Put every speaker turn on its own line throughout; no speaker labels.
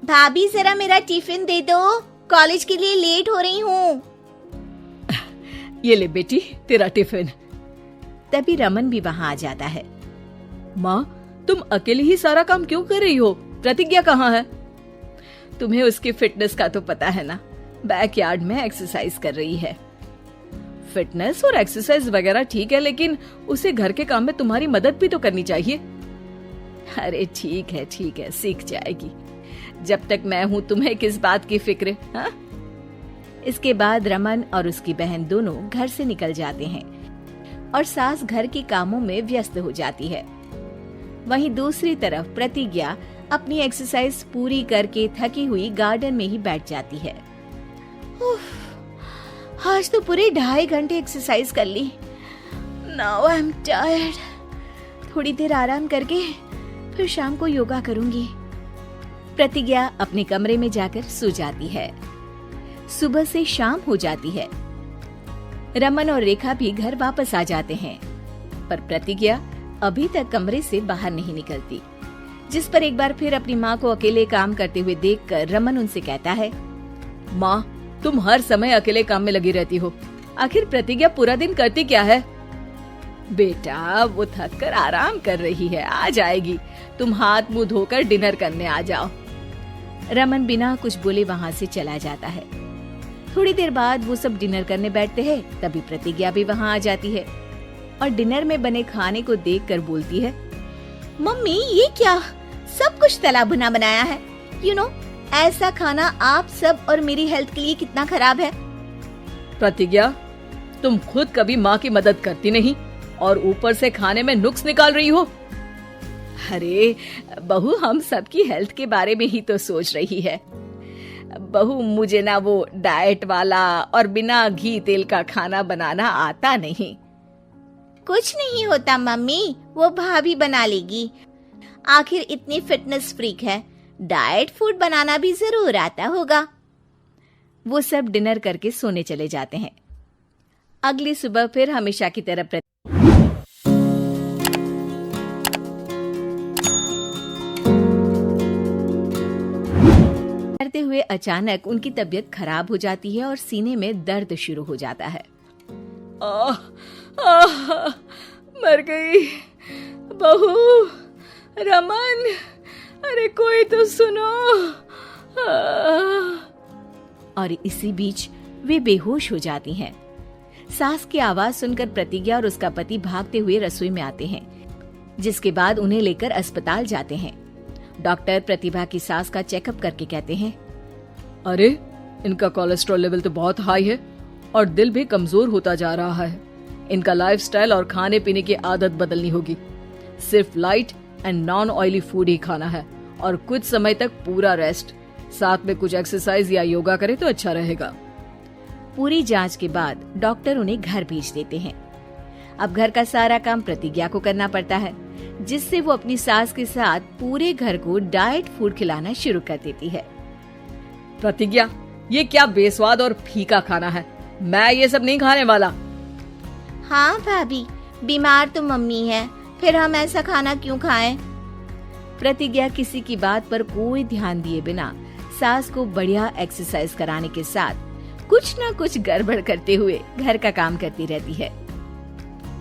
भाभी जरा मेरा टिफिन दे दो, कॉलेज के लिए लेट हो रही हूँ।
ये ले बेटी तेरा टिफिन।
तभी रमन भी वहाँ आ जाता है।
माँ, तुम अकेले ही सारा काम क्यों कर रही हो? प्रतिज्ञा कहाँ है?
तुम्हें उसकी फिटनेस का तो पता है ना, बैकयार्ड में एक्सरसाइज कर रही है।
फिटनेस और एक्सरसाइज वगैरह ठीक है, लेकिन उसे घर के काम में तुम्हारी मदद भी तो करनी चाहिए।
अरे ठीक है, सीख जाएगी। जब तक मैं हूँ तुम्हें किस बात की फिक्र, हाँ? इसके बाद रमन और उसकी बहन दोनों घर से निकल जाते हैं और सास घर के कामों में व्यस्त हो जाती है। वहीं दूसरी तरफ प्रतिज्ञा अपनी एक्सरसाइज पूरी करके थकी हुई गार्डन में ही बैठ जाती है। आज तो पूरे 2.5 घंटे एक्सरसाइज कर ली। Now I am tired. थोड़ी देर आराम करके फिर शाम को योगा करूंगी। प्रतिज्ञा अपने कमरे में जाकर सो जाती है। सुबह से शाम हो जाती है। रमन और रेखा भी घर वापस आ जाते हैं, पर प्रतिज्ञा अभी तक कमरे से बाहर नहीं निकलती, जिस पर एक बार फिर अपनी माँ को अकेले काम करते हुए देखकर रमन उनसे कहता है,
माँ, तुम हर समय अकेले काम में लगी रहती हो। आखिर प्रतिज्ञा पूरा दिन करती क्या है?
बेटा, वो थक कर आराम कर रही है, आ जाएगी। तुम हाथ मुंह धोकर डिनर करने आ जाओ। रमन बिना कुछ बोले वहाँ से चला जाता है। थोड़ी देर बाद वो सब डिनर करने बैठते हैं। तभी प्रतिज्ञा भी वहाँ आ जाती है और डिनर में बने खाने को देखकर बोलती है, मम्मी ये क्या, सब कुछ तला भुना बनाया है। यू नो, ऐसा खाना आप सब और मेरी हेल्थ के लिए कितना खराब है।
प्रतिज्ञा, तुम खुद कभी माँ की मदद करती नहीं और ऊपर से खाने में नुक्स निकाल रही हो।
अरे बहू, हम सबकी हेल्थ के बारे में ही तो सोच रही है। बहू, मुझे ना वो डाइट वाला और बिना घी तेल का खाना बनाना आता नहीं। कुछ नहीं होता मम्मी, वो भाभी बना लेगी। आखिर इतनी फिटनेस फ्रीक है, डाइट फूड बनाना भी जरूर आता होगा। वो सब डिनर करके सोने चले जाते हैं। अगली सुबह फिर हमेशा की तरह करते हुए अचानक उनकी तबीयत खराब हो जाती है और सीने में दर्द शुरू हो जाता है।
मर गई बहू। रमन, अरे कोई तो सुनो।
और इसी बीच वे बेहोश हो जाती हैं। सास की आवाज सुनकर प्रतिज्ञा और उसका पति भागते हुए रसोई में आते हैं, जिसके बाद उन्हें लेकर अस्पताल जाते हैं। डॉक्टर प्रतिभा की सास का चेकअप करके कहते हैं,
अरे इनका कोलेस्ट्रॉल लेवल तो बहुत हाई है और दिल भी कमजोर होता जा रहा है। इनका लाइफस्टाइल और खाने पीने की आदत बदलनी होगी। सिर्फ light and non oily food ही खाना है और कुछ समय तक पूरा रेस्ट, साथ में कुछ एक्सरसाइज या योगा करे तो अच्छा रहेगा।
पूरी जांच के बाद डॉक्टर उन्हें घर भेज देते हैं। अब घर का सारा काम प्रतिज्ञा को करना पड़ता है, जिससे वो अपनी सास के साथ पूरे घर को डाइट फूड खिलाना शुरू कर देती है।
प्रतिज्ञा, ये क्या बेस्वाद और फीका खाना है, मैं ये सब नहीं खाने वाला।
हाँ भाभी, बीमार तो मम्मी है, फिर हम ऐसा खाना क्यों खाएं? प्रतिज्ञा किसी की बात पर कोई ध्यान दिए बिना सास को बढ़िया एक्सरसाइज कराने के साथ कुछ न कुछ गड़बड़ करते हुए घर का काम करती रहती है।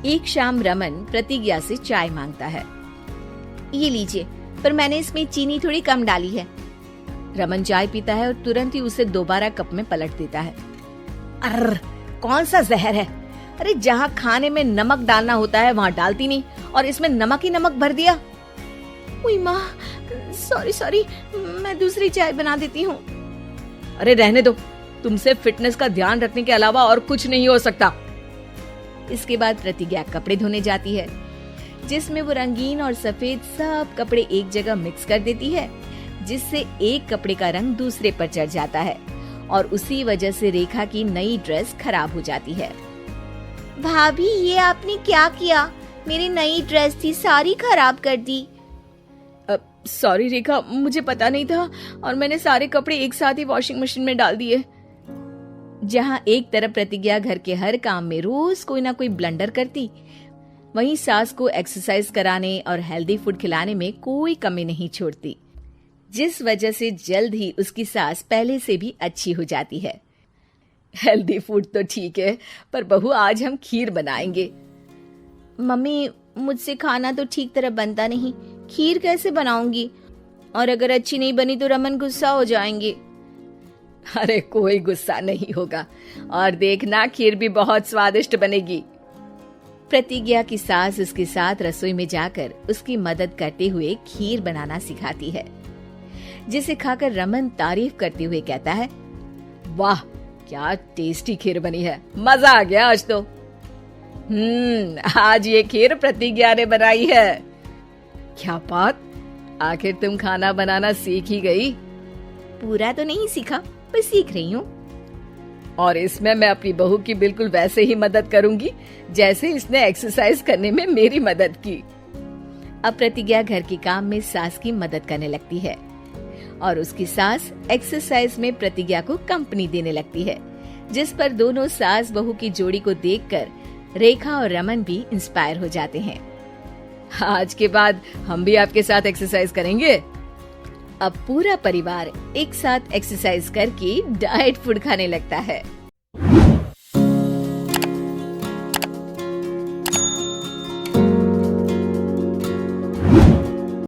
एक शाम रमन प्रतिज्ञा से चाय मांगता है। ये लीजिए, पर मैंने इसमें चीनी थोड़ी कम डाली है। रमन चाय पीता है और तुरंत ही उसे दोबारा कप में पलट देता है। अर्र, कौन सा जहर है? अरे जहाँ खाने में नमक डालना होता है वहाँ डालती नहीं और इसमें नमक ही नमक भर दिया। उई माँ, सॉरी, मैं दूसरी चाय बना देती हूँ।
अरे रहने दो, तुमसे फिटनेस का ध्यान रखने के अलावा और कुछ नहीं हो सकता।
इसके बाद प्रतिज्ञा कपड़े धोने जाती है, जिसमें वो रंगीन और सफेद सब कपड़े एक जगह मिक्स कर देती है, जिससे एक कपड़े का रंग दूसरे पर चढ़ जाता है और उसी वजह से रेखा की नई ड्रेस खराब हो जाती है। भाभी, ये आपने क्या किया? मेरी नई ड्रेस थी, सारी खराब कर दी।
सॉरी रेखा, मुझे पता नहीं था और मैंने सारे कपड़े एक साथ ही वॉशिंग मशीन में डाल दिए।
जहाँ एक तरफ प्रतिज्ञा घर के हर काम में रोज कोई ना कोई ब्लंडर करती, वहीं सास को एक्सरसाइज कराने और हेल्दी फूड खिलाने में कोई कमी नहीं छोड़ती। जिस वजह से जल्द ही उसकी सास पहले से भी अच्छी हो जाती है।
हेल्दी फूड तो ठीक है, पर बहू आज हम खीर बनाएंगे।
मम्मी, मुझसे खाना तो ठीक तरह बनता नहीं, खीर कैसे बनाऊंगी? और अगर अच्छी नहीं बनी तो रमन गुस्सा हो जाएंगे।
अरे कोई गुस्सा नहीं होगा, और देखना खीर भी बहुत स्वादिष्ट बनेगी।
प्रतिज्ञा की सास उसके साथ रसोई में जाकर उसकी मदद करते हुए खीर बनाना सिखाती है, जिसे खाकर रमन तारीफ करते हुए कहता है,
वाह क्या टेस्टी खीर बनी है, मजा आ गया आज तो। आज ये खीर प्रतिज्ञा ने बनाई है। क्या बात, आखिर तुम खाना बनाना सीख ही गई?
पूरा तो नहीं सीखा, पर सीख रही हूँ।
और इसमें मैं अपनी बहू की बिल्कुल वैसे ही मदद करूंगी जैसे इसने एक्सरसाइज करने में मेरी मदद की।
अब प्रतिज्ञा घर के काम में सास की मदद करने लगती है और उसकी सास एक्सरसाइज में प्रतिज्ञा को कंपनी देने लगती है, जिस पर दोनों सास बहू की जोड़ी को देखकर रेखा और रमन भी इंस्पायर हो जाते हैं।
आज के बाद हम भी आपके साथ एक्सरसाइज करेंगे।
अब पूरा परिवार एक साथ एक्सरसाइज करके डाइट फूड खाने लगता है।